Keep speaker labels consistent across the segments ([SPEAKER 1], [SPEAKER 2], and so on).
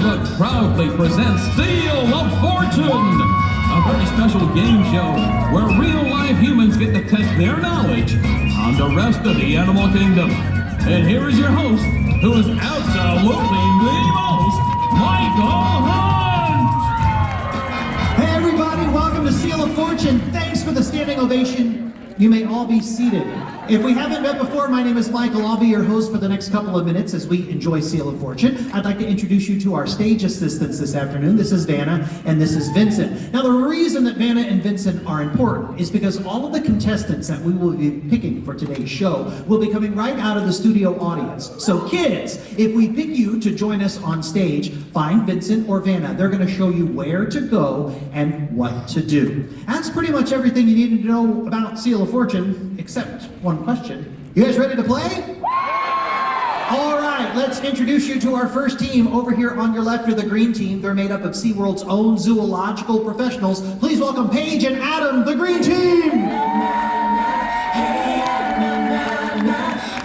[SPEAKER 1] Book proudly presents Seal of Fortune, a very special game show where real-life humans get to test their knowledge on the rest of the animal kingdom. And here is your host, who is absolutely the most, Michael Hunt!
[SPEAKER 2] Hey everybody, welcome to Seal of Fortune. Thanks for the standing ovation. You may all be seated. If we haven't met before, my name is Michael. I'll be your host for the next couple of minutes as we enjoy Seal of Fortune. I'd like to introduce you to our stage assistants this afternoon. This is Vanna and this is Vincent. Now the reason that Vanna and Vincent are important is because all of the contestants that we will be picking for today's show will be coming right out of the studio audience. So kids, if we pick you to join us on stage, find Vincent or Vanna. They're going to show you where to go and what to do. That's pretty much everything you need to know about Seal of Fortune, except one question. You guys ready to play? All right, let's introduce you to our first team. Over here on your left are the green team. They're made up of SeaWorld's own zoological professionals. Please welcome Paige and Adam, the green team.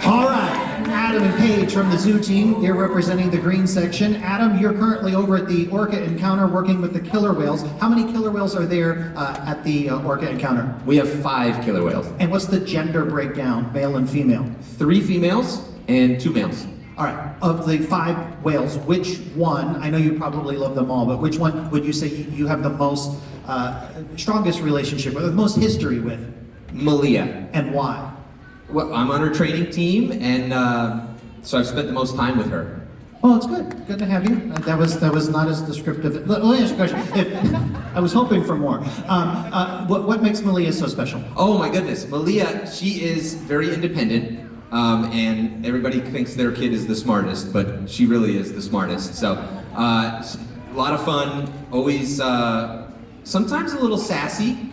[SPEAKER 2] All right, Adam and Paige from the zoo team. You're representing the green section. Adam, you're currently over at the Orca Encounter working with the killer whales. How many killer whales are there at the Orca Encounter?
[SPEAKER 3] We have 5 killer whales.
[SPEAKER 2] And what's the gender breakdown, male and female?
[SPEAKER 3] 3 females and 2 males.
[SPEAKER 2] All right, of the 5 whales, which one, I know you probably love them all, but which one would you say you have the most, strongest relationship with, the most history with?
[SPEAKER 3] Malia.
[SPEAKER 2] And why?
[SPEAKER 3] Well, I'm on her training team, and so I've spent the most time with her.
[SPEAKER 2] Oh, it's good. Good to have you. That was not as descriptive. Let me ask you a question. I was hoping for more. What makes Malia so special?
[SPEAKER 3] Oh my goodness, Malia, she is very independent, and everybody thinks their kid is the smartest, but she really is the smartest. So, a lot of fun, always, sometimes a little sassy,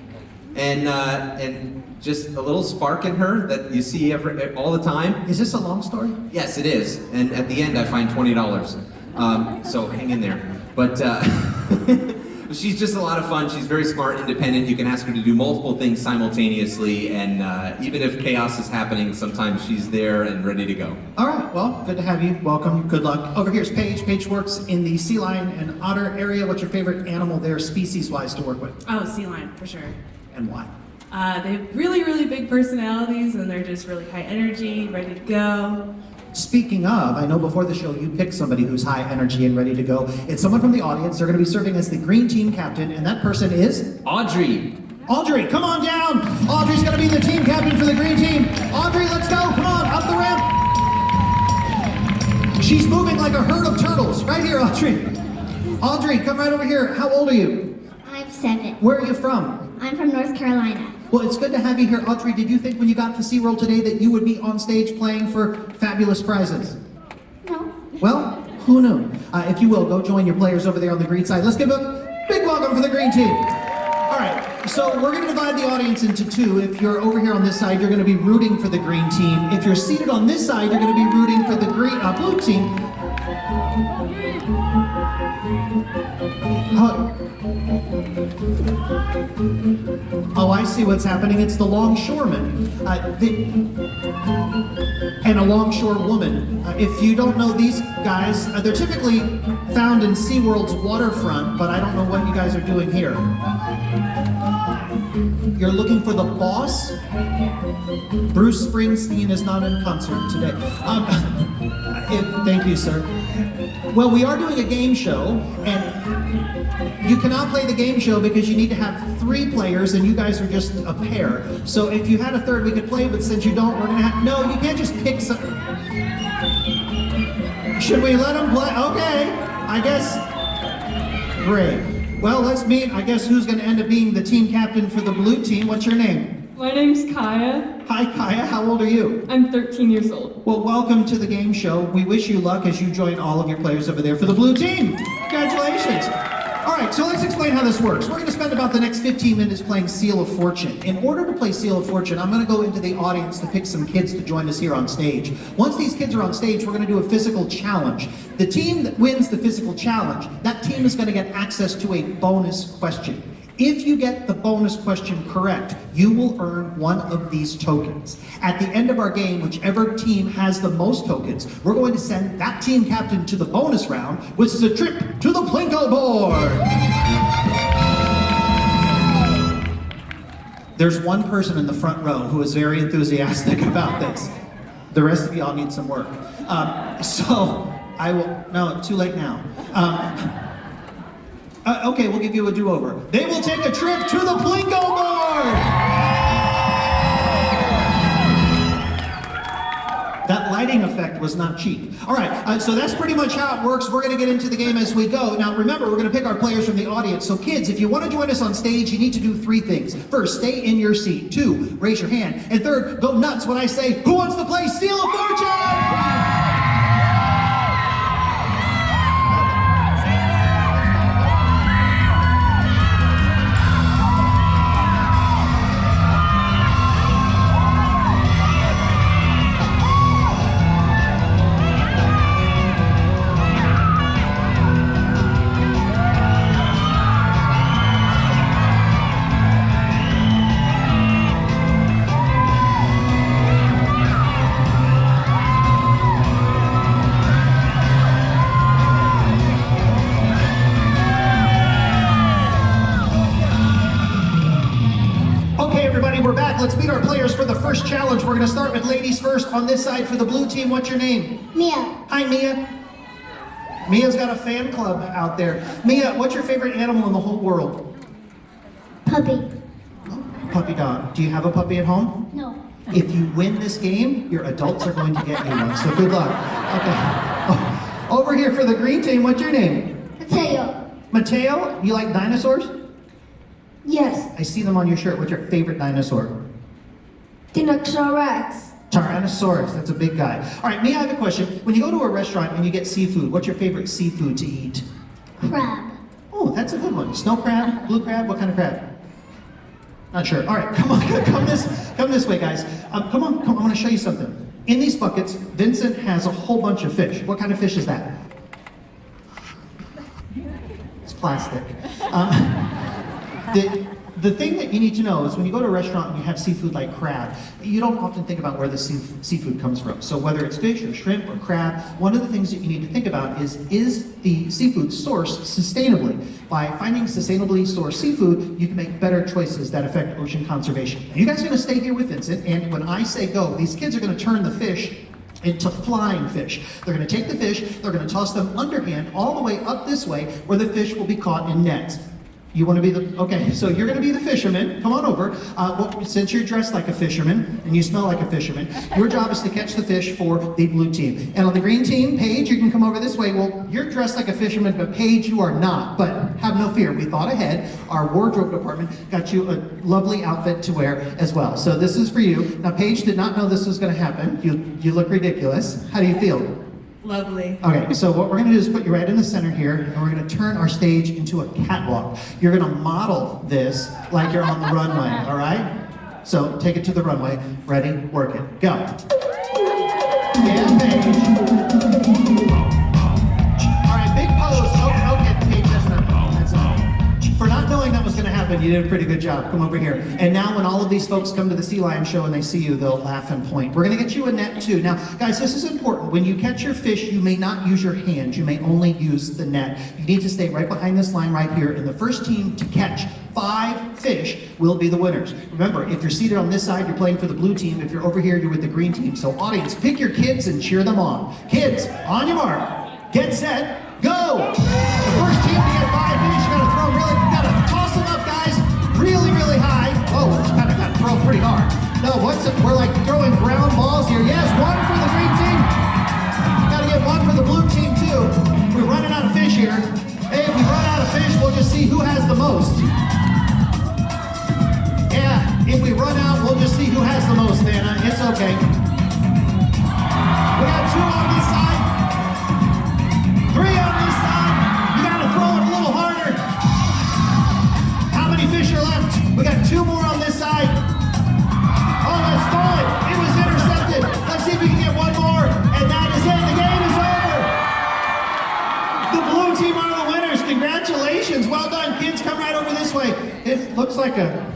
[SPEAKER 3] and just a little spark in her that you see all the time.
[SPEAKER 2] Is this a long story?
[SPEAKER 3] Yes, it is. And at the end, I find $20. So hang in there. But she's just a lot of fun. She's very smart, independent. You can ask her to do multiple things simultaneously. And even if chaos is happening, sometimes she's there and ready to go.
[SPEAKER 2] All right, well, good to have you. Welcome, good luck. Over here's Paige. Paige works in the sea lion and otter area. What's your favorite animal there, species-wise, to work with?
[SPEAKER 4] Oh, sea lion, for sure.
[SPEAKER 2] And why?
[SPEAKER 4] They have really, really big personalities, and they're just really high energy, ready to go.
[SPEAKER 2] Speaking of, I know before the show you picked somebody who's high energy and ready to go. It's someone from the audience. They're going to be serving as the green team captain, and that person is?
[SPEAKER 3] Audrey.
[SPEAKER 2] Audrey, come on down. Audrey's going to be the team captain for the green team. Audrey, let's go. Come on, up the ramp. She's moving like a herd of turtles. Right here, Audrey. Audrey, come right over here. How old are you?
[SPEAKER 5] I'm 7.
[SPEAKER 2] Where are you from?
[SPEAKER 5] I'm from North Carolina.
[SPEAKER 2] Well, it's good to have you here. Audrey, did you think when you got to SeaWorld today that you would be on stage playing for fabulous prizes?
[SPEAKER 5] No.
[SPEAKER 2] Well, who knew? If you will, go join your players over there on the green side. Let's give a big welcome for the green team. All right, so we're going to divide the audience into 2. If you're over here on this side, you're going to be rooting for the green team. If you're seated on this side, you're going to be rooting for the blue team. Oh, I see what's happening. It's the longshoreman and a longshore woman. If you don't know these guys, they're typically found in SeaWorld's waterfront, but I don't know what you guys are doing here. You're looking for the boss? Bruce Springsteen is not in concert today. Thank you, sir. Well, we are doing a game show, and you cannot play the game show because you need to have 3 players, and you guys are just a pair. So if you had a third, we could play, but since you don't, we're gonna have, no, you can't just pick some. Should we let them play? Okay, I guess, great. Well, let's meet, I guess, who's gonna end up being the team captain for the blue team. What's your name?
[SPEAKER 6] My name's Kaya.
[SPEAKER 2] Hi, Kaya, how old are you?
[SPEAKER 6] I'm 13 years old.
[SPEAKER 2] Well, welcome to the game show. We wish you luck as you join all of your players over there for the blue team. Congratulations. All right, so let's explain how this works. We're going to spend about the next 15 minutes playing Seal of Fortune. In order to play Seal of Fortune, I'm going to go into the audience to pick some kids to join us here on stage. Once these kids are on stage, we're going to do a physical challenge. The team that wins the physical challenge, that team is going to get access to a bonus question. If you get the bonus question correct, you will earn one of these tokens. At the end of our game, whichever team has the most tokens, we're going to send that team captain to the bonus round, which is a trip to the Plinko board. There's one person in the front row who is very enthusiastic about this. The rest of y'all need some work. So I will, no, too late now. Okay, we'll give you a do-over. They will take a trip to the Plinko board! That lighting effect was not cheap. All right, so that's pretty much how it works. We're gonna get into the game as we go. Now remember, we're gonna pick our players from the audience. So kids, if you wanna join us on stage, you need to do 3 things. First, stay in your seat. 2, raise your hand. And 3rd, go nuts when I say, who wants to play Steal a Fortune? We're back. Let's meet our players for the first challenge. We're going to start with ladies first. On this side for the blue team, what's your name?
[SPEAKER 5] Mia.
[SPEAKER 2] Hi, Mia. Mia's got a fan club out there. Mia, what's your favorite animal in the whole world?
[SPEAKER 5] Puppy.
[SPEAKER 2] Puppy dog. Do you have a puppy at home?
[SPEAKER 5] No.
[SPEAKER 2] If you win this game, your adults are going to get you one. So good luck. Okay. Oh, over here for the green team, what's your name?
[SPEAKER 5] Mateo.
[SPEAKER 2] Mateo, you like dinosaurs?
[SPEAKER 5] Yes.
[SPEAKER 2] I see them on your shirt. What's your favorite dinosaur?
[SPEAKER 5] Tyrannosaurus.
[SPEAKER 2] Tyrannosaurus, that's a big guy. All right, Mia, I have a question. When you go to a restaurant and you get seafood, what's your favorite seafood to eat?
[SPEAKER 5] Crab.
[SPEAKER 2] Oh, that's a good one. Snow crab, blue crab, what kind of crab? Not sure. All right, come on, come this way, guys. Come on, I want to show you something. In these buckets, Vincent has a whole bunch of fish. What kind of fish is that? It's plastic. The thing that you need to know is when you go to a restaurant and you have seafood like crab, you don't often think about where the seafood comes from. So whether it's fish or shrimp or crab, one of the things that you need to think about is the seafood sourced sustainably? By finding sustainably sourced seafood, you can make better choices that affect ocean conservation. Now, you guys are going to stay here with Vincent, and when I say go, these kids are going to turn the fish into flying fish. They're going to take the fish, they're going to toss them underhand all the way up this way where the fish will be caught in nets. You want to be the, okay, so you're going to be the fisherman. Come on over. Since you're dressed like a fisherman and you smell like a fisherman, your job is to catch the fish for the blue team. And on the green team, Paige, you can come over this way. Well, you're dressed like a fisherman, but Paige, you are not. But have no fear. We thought ahead. Our wardrobe department got you a lovely outfit to wear as well. So this is for you. Now, Paige did not know this was going to happen. You look ridiculous. How do you feel?
[SPEAKER 4] Lovely.
[SPEAKER 2] Okay, so what we're going to do is put you right in the center here, and we're going to turn our stage into a catwalk. You're going to model this like you're on the runway, all right? So take it to the runway. Ready? Work it. Go. Yeah, Paige. All right, big pose. Oh, okay, Paige, that's enough. For not knowing that was going to happen, you did a pretty good job. Come over here. And now when all of these folks come to the Sea Lion show and they see you, they'll laugh and point. We're going to get you a net too. Now, guys, this is important. When you catch your fish, you may not use your hands. You may only use the net. You need to stay right behind this line right here. And the first team to catch 5 fish will be the winners. Remember, if you're seated on this side, you're playing for the blue team. If you're over here, you're with the green team. So audience, pick your kids and cheer them on. Kids, on your mark, get set, go! The first team to get 5 fish, you gotta throw really, toss them up, guys, really, really high. Oh, it's kind of got to throw pretty hard. No, we're like throwing ground balls here. Yes, 1 for the green team. Gotta get 1 for the blue team too. We're running out of fish here. Hey, if we run out of fish, we'll just see who has the most. Yeah, if we run out, we'll just see who has the most, Nana. It's okay. We got 2 on this side. 3 on this side. You gotta throw it a little harder. How many fish are left? We got 2 more on this side. Oh, let's throw it. It was intercepted. Let's see if we can get 1 more. And that is it. The game is over. The blue team are the winners. Congratulations. Congratulations. Well done, kids. Come right over this way. It looks like a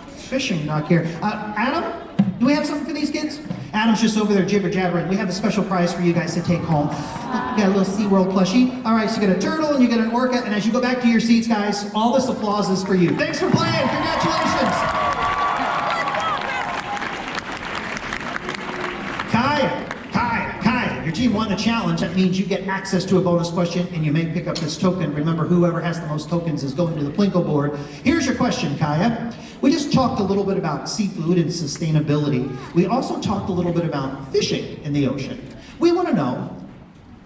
[SPEAKER 2] fishing dock here. Adam, do we have something for these kids? Adam's just over there jibber-jabbering. We have a special prize for you guys to take home. You got a little SeaWorld plushie. All right, so you get a turtle and you get an orca, and as you go back to your seats, guys, all this applause is for you. Thanks for playing. Congratulations. Kaya, your team won the challenge. That means you get access to a bonus question, and you may pick up this token. Remember, whoever has the most tokens is going to the Plinko board. Here's your question, Kaya. We just talked a little bit about seafood and sustainability. We also talked a little bit about fishing in the ocean. We want to know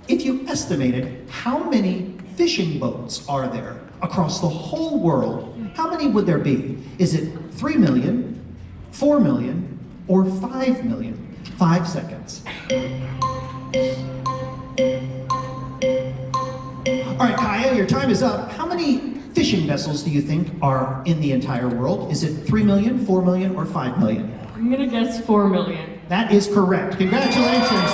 [SPEAKER 2] if you estimated how many fishing boats are there across the whole world. How many would there be? Is it 3 million, 4 million, or 5 million? 5 seconds. All right, Kaya, your time is up. How many fishing vessels do you think are in the entire world? Is it 3 million, 4 million, or 5 million?
[SPEAKER 6] I'm gonna guess 4 million.
[SPEAKER 2] That is correct. Congratulations.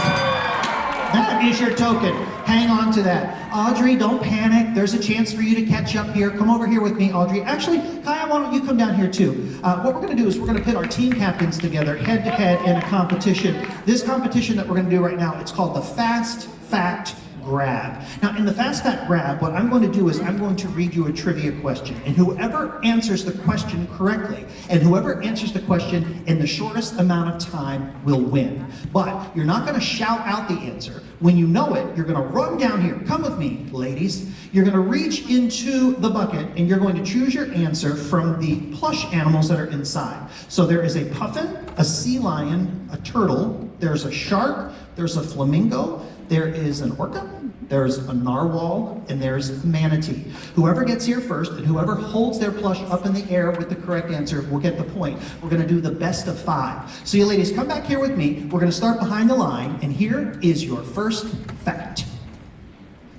[SPEAKER 2] That is your token. Hang on to that. Audrey, don't panic. There's a chance for you to catch up here. Come over here with me, Audrey. Actually, Kaya, why don't you come down here too? What we're going to do is we're going to pit our team captains together head-to-head in a competition. This competition that we're going to do right now, it's called the Fast Fact Grab. Now, in the Fast Fact Grab, what I'm going to do is I'm going to read you a trivia question, and whoever answers the question correctly, and whoever answers the question in the shortest amount of time will win. But you're not going to shout out the answer. When you know it, you're going to run down here. Come with me, ladies. You're going to reach into the bucket, and you're going to choose your answer from the plush animals that are inside. So there is a puffin, a sea lion, a turtle, there's a shark, there's a flamingo, there is an orca, there's a narwhal, and there's a manatee. Whoever gets here first and whoever holds their plush up in the air with the correct answer will get the point. We're going to do the best of 5. So you ladies, come back here with me. We're going to start behind the line, and here is your first fact.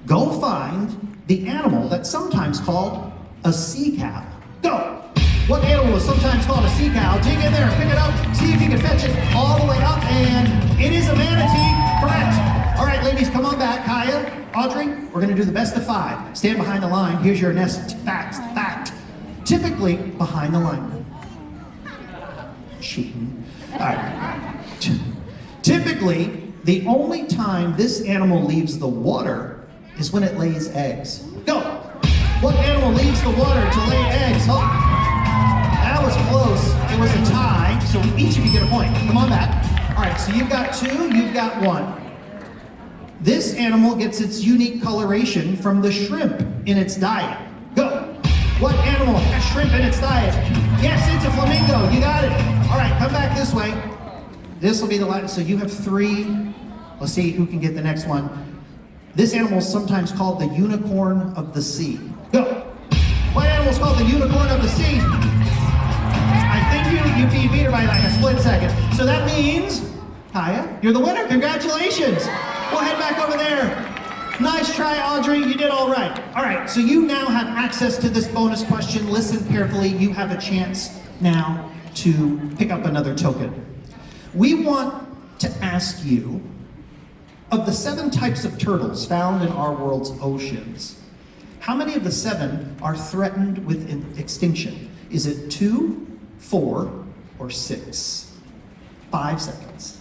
[SPEAKER 2] Go find the animal that's sometimes called a sea cow. Go! What animal is sometimes called a sea cow? Dig in there, pick it up, see if you can fetch it all the way up, and it is a manatee. Correct. All right, ladies, come on back. Kaya, Audrey, we're going to do the best of 5. Stand behind the line. Here's your next fact. Typically, behind the line. Cheating. All right. Typically, the only time this animal leaves the water is when it lays eggs. Go! What animal leaves the water to lay eggs? Oh, that was close. It was a tie, so each of you get a point. Come on back. All right, so you've got 2, you've got 1. This animal gets its unique coloration from the shrimp in its diet. Go! What animal has shrimp in its diet? Yes, it's a flamingo. You got it. All right, come back this way. This will be the last. So you have 3. Let's see who can get the next one. This animal is sometimes called the unicorn of the sea. Go! What animal is called the unicorn of the sea? I think you beat her by like a split second. So that means, Kaya, you're the winner. Congratulations. We'll head back over there. Nice try, Audrey. You did all right. All right, so you now have access to this bonus question. Listen carefully. You have a chance now to pick up another token. We want to ask you, of the 7 types of turtles found in our world's oceans, how many of the 7 are threatened with extinction? Is it 2, 4, or 6? 5 seconds.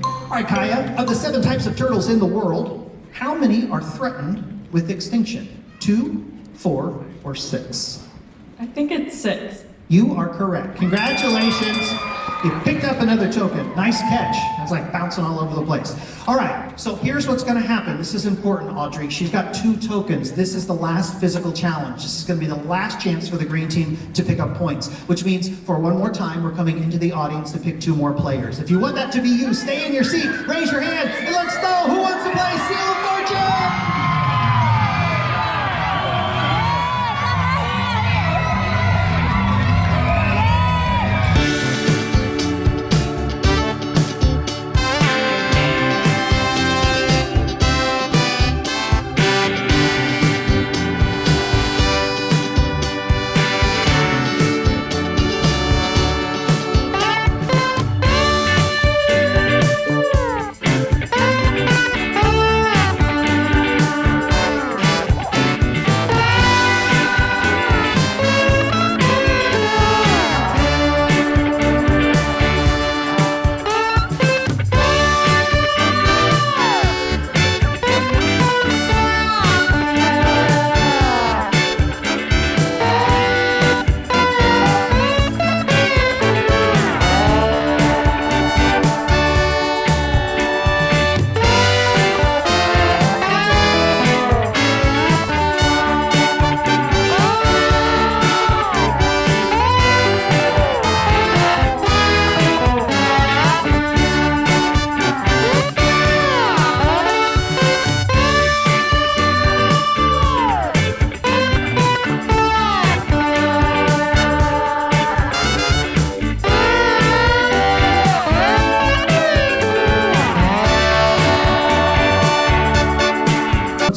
[SPEAKER 2] All right, Kaya, of the 7 types of turtles in the world, how many are threatened with extinction? 2, 4, or 6?
[SPEAKER 6] I think it's 6.
[SPEAKER 2] You are correct. Congratulations. You picked up another token. Nice catch. It's like bouncing all over the place. All right, so here's what's going to happen. This is important, Audrey. She's got 2 tokens. This is the last physical challenge. This is going to be the last chance for the green team to pick up points, which means for one more time, we're coming into the audience to pick 2 more players. If you want that to be you, stay in your seat, raise your hand, and let's know who wants to play Seal of Fortune!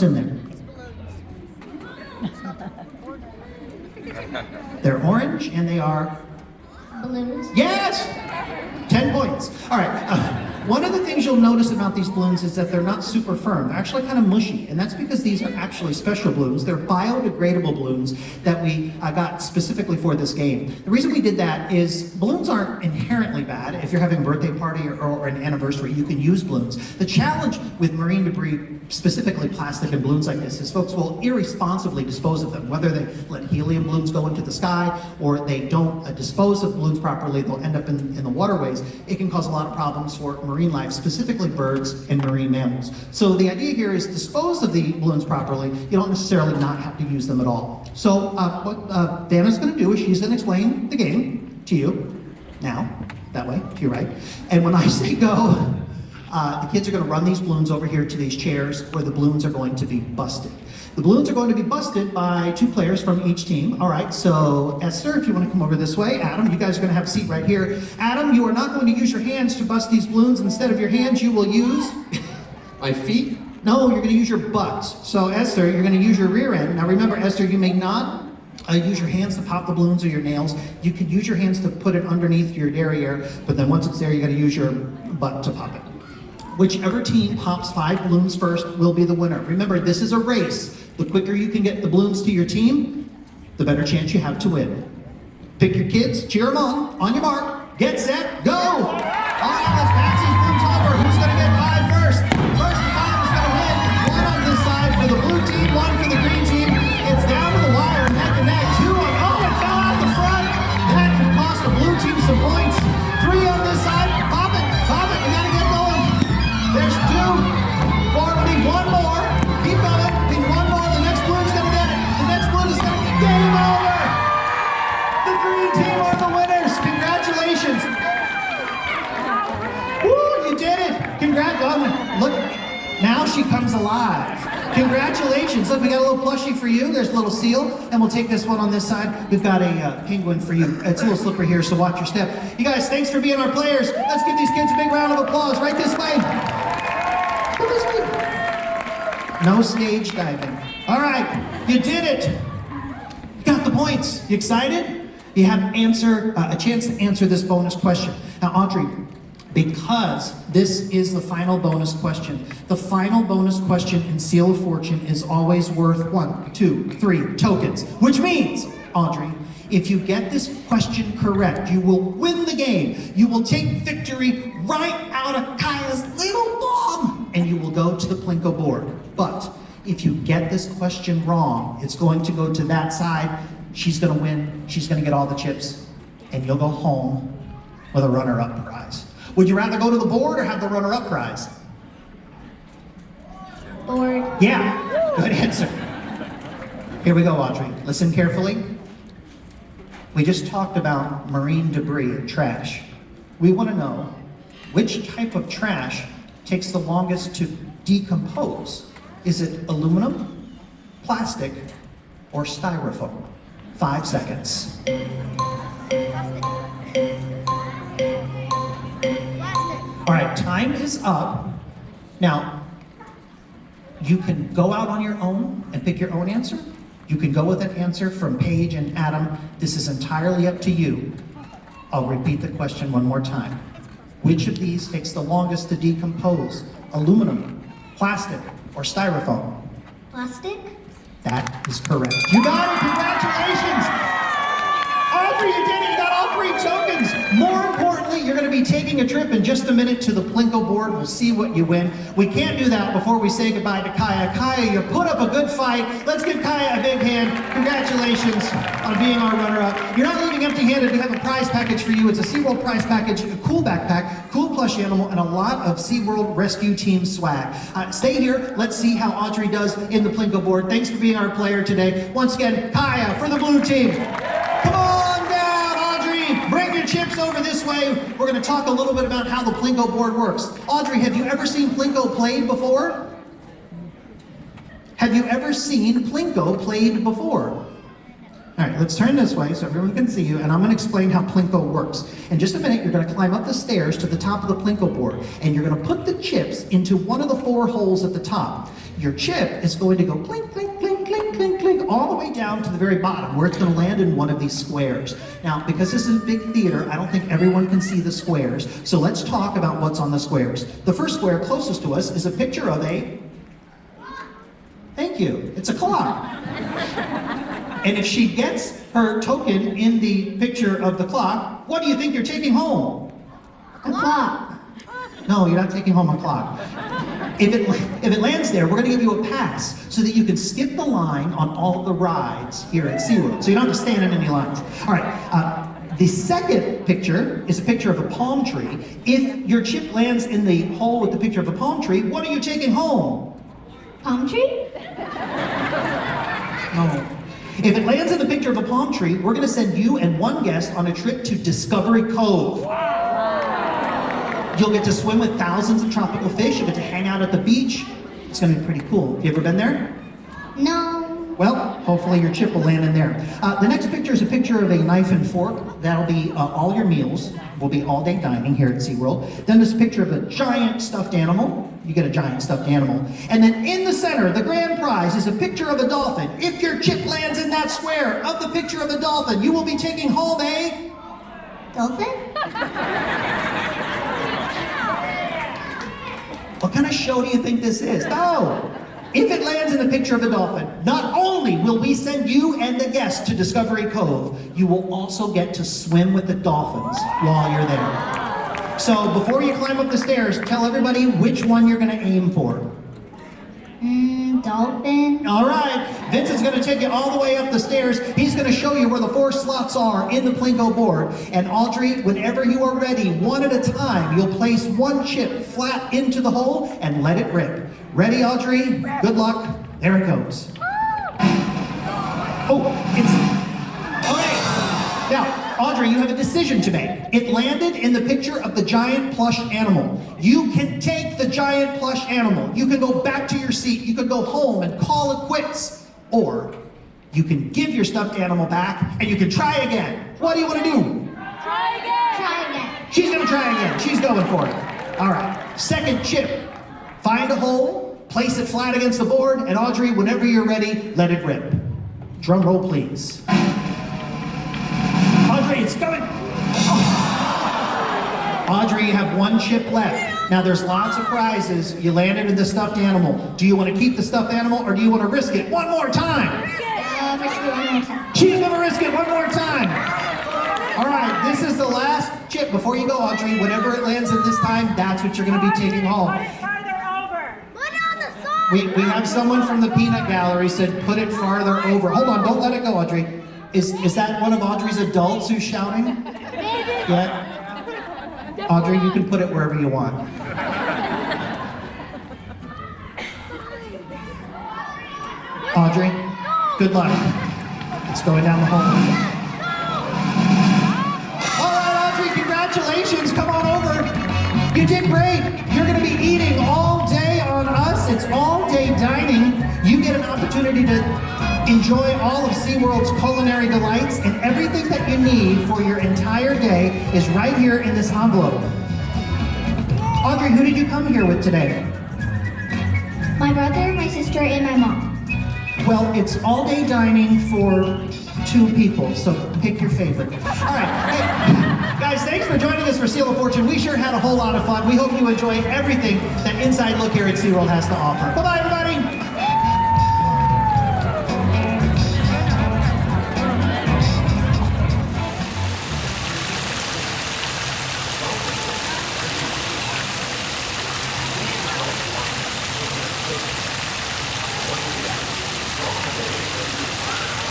[SPEAKER 2] What's in there? They're orange and they are
[SPEAKER 5] Balloons.
[SPEAKER 2] yes! 10 points. All right. One of the things you'll notice about these balloons is that they're not super firm. They're actually kind of mushy, and that's because these are actually special balloons. They're biodegradable balloons that we got specifically for this game. The reason we did that is balloons aren't inherently bad. If you're having a birthday party or an anniversary, you can use balloons. The challenge with marine debris, specifically plastic and balloons like this, is folks will irresponsibly dispose of them. Whether they let helium balloons go into the sky or they don't dispose of balloons properly, they'll end up in the waterways. It can cause a lot of problems for marine life, specifically birds and marine mammals. So the idea here is dispose of the balloons properly. You don't necessarily not have to use them at all. So what Dana's going to do is she's going to explain the game to you now, that way, to your right. And when I say go, the kids are going to run these balloons over here to these chairs where the balloons are going to be busted. The balloons are going to be busted by 2 players from each team. All right, so Esther, if you want to come over this way. Adam, you guys are going to have a seat right here. Adam, you are not going to use your hands to bust these balloons. Instead of your hands, you will use...
[SPEAKER 3] My feet?
[SPEAKER 2] No, you're going to use your butt. So Esther, you're going to use your rear end. Now remember, Esther, you may not use your hands to pop the balloons or your nails. You could use your hands to put it underneath your derriere, but then once it's there, you got to use your butt to pop it. Whichever team pops 5 balloons first will be the winner. Remember, this is a race. The quicker you can get the balloons to your team, the better chance you have to win. Pick your kids, cheer them on your mark, get set, go! All right, let's pass these balloons over. Who's gonna get 5 first? First 5 is gonna win. 1 on this side for the blue team, 1 for the green team. It's down to the wire, neck and neck. 2 on, oh, it fell out the front. That could cost the blue team some points. 3 on this side, pop it, we gotta get going. There's 2, 4, we need 1 more. Keep going, we need 1 more. The next balloon's gonna get it. The next balloon is gonna get game over. The green team are the winners. Congratulations. Woo, you did it. Congrats. Look, now she comes alive. Congratulations. Look, we got a little plushie for you. There's a little seal, and we'll take this one on this side. We've got a penguin for you. It's a little slippery here, so watch your step. You guys, thanks for being our players. Let's give these kids a big round of applause. Right this way. Go this way. No stage diving. All right, you did it. You got the points. You excited? You have a chance to answer this bonus question. Now, Audrey, because this is the final bonus question, the final bonus question in Seal of Fortune is always worth 1, 2, 3 tokens, which means, Audrey, if you get this question correct, you will win the game. You will take victory right out of Kaya's little bomb, and you will go to the Plinko board. But if you get this question wrong, it's going to go to that side. She's going to win. She's going to get all the chips, and you'll go home with a runner-up prize. Would you rather go to the board or have the runner-up prize?
[SPEAKER 5] Board.
[SPEAKER 2] Yeah, good answer. Here we go, Audrey. Listen carefully. We just talked about marine debris and trash. We want to know which type of trash takes the longest to decompose. Is it aluminum, plastic, or styrofoam? 5 seconds. All right, time is up. Now, you can go out on your own and pick your own answer. You can go with an answer from Paige and Adam. This is entirely up to you. I'll repeat the question one more time. Which of these takes the longest to decompose? Aluminum, plastic, or styrofoam?
[SPEAKER 5] Plastic.
[SPEAKER 2] That is correct. You got it, congratulations! Audrey, you did it, you got all 3 tokens. More importantly, you're gonna be taking a trip in just a minute to the Plinko board. We'll see what you win. We can't do that before we say goodbye to Kaya. Kaya, you put up a good fight. Let's give Kaya a big hand. Congratulations on being our runner-up. You're not leaving empty-handed. We have a prize package for you. It's a SeaWorld prize package, a cool backpack, cool plush animal, and a lot of SeaWorld Rescue Team swag. Stay here. Let's see how Audrey does in the Plinko board. Thanks for being our player today. Once again, Kaya for the blue team. Come on down, Audrey. Bring your chips over this way. We're going to talk a little bit about how the Plinko board works. Audrey, have you ever seen Plinko played before? Have you ever seen Plinko played before? All right, let's turn this way so everyone can see you, and I'm going to explain how Plinko works. In just a minute, you're going to climb up the stairs to the top of the Plinko board, and you're going to put the chips into one of the 4 holes at the top. Your chip is going to go clink, clink, clink, clink, clink, clink, all the way down to the very bottom, where it's going to land in one of these squares. Now, because this is a big theater, I don't think everyone can see the squares, so let's talk about what's on the squares. The first square closest to us is a picture of a... Thank you. It's a clock. And if she gets her token in the picture of the clock, what do you think you're taking home?
[SPEAKER 5] A clock.
[SPEAKER 2] No, you're not taking home a clock. If it lands there, we're going to give you a pass so that you can skip the line on all of the rides here at SeaWorld. So you don't have to stand in any lines. All right. The second picture is a picture of a palm tree. If your chip lands in the hole with the picture of a palm tree, what are you taking home?
[SPEAKER 5] Palm tree?
[SPEAKER 2] No. If it lands in the picture of a palm tree, we're going to send you and one guest on a trip to Discovery Cove. You'll get to swim with thousands of tropical fish. You'll get to hang out at the beach. It's going to be pretty cool. Have you ever been there?
[SPEAKER 5] No.
[SPEAKER 2] Well, hopefully your chip will land in there. The next picture is a picture of a knife and fork. That'll be all your meals. Will be all-day dining here at SeaWorld. Then there's a picture of a giant stuffed animal. You get a giant stuffed animal. And then in the center, the grand prize is a picture of a dolphin. If your chip lands in that square of the picture of the dolphin, you will be taking home a...
[SPEAKER 5] Dolphin?
[SPEAKER 2] What kind of show do you think this is? No! If it lands in the picture of a dolphin, not only will we send you and the guests to Discovery Cove, you will also get to swim with the dolphins while you're there. So before you climb up the stairs, tell everybody which one you're going to aim for.
[SPEAKER 5] Dolphin.
[SPEAKER 2] All right, Vince is going to take you all the way up the stairs. He's going to show you where the 4 slots are in the Plinko board. And Audrey, whenever you are ready, one at a time, you'll place one chip flat into the hole and let it rip. Ready, Audrey? Good luck. There it goes. Oh, it's... Okay. Now, Audrey, you have a decision to make. It landed in the picture of the giant plush animal. You can take the giant plush animal. You can go back to your seat. You can go home and call it quits. Or you can give your stuffed animal back and you can try again. What do you want to do?
[SPEAKER 5] Try again. Try again.
[SPEAKER 2] She's going to try again. She's going for it. All right. Second chip. Find a hole, place it flat against the board, and Audrey, whenever you're ready, let it rip. Drum roll, please. Audrey, it's coming. Oh. Audrey, you have one chip left. Now, there's lots of prizes. You landed in the stuffed animal. Do you want to keep the stuffed animal, or do you want to risk it one more time?
[SPEAKER 5] Risk it one more time.
[SPEAKER 2] She's going to risk it one more time. All right, this is the last chip. Before you go, Audrey, whatever it lands in this time, that's what you're going to be taking home. We have someone from the Peanut Gallery said, put it farther over. Hold on, don't let it go, Audrey. Is that one of Audrey's adults who's shouting? Yeah? Audrey, you can put it wherever you want. Audrey, good luck. It's going down the hole. All right, Audrey, congratulations. Come on over. You did great. You're going to be eating all day on us. It's all-day dining. You get an opportunity to enjoy all of SeaWorld's culinary delights, and everything that you need for your entire day is right here in this envelope. Audrey, who did you come here with today?
[SPEAKER 5] My brother, my sister, and my mom.
[SPEAKER 2] Well, it's all-day dining for 2 people, so pick your favorite. All right, hey, guys, thanks for joining us for Seal of Fortune. We sure had a whole lot of fun. We hope you enjoyed everything that Inside Look here at SeaWorld has to offer. Bye-bye.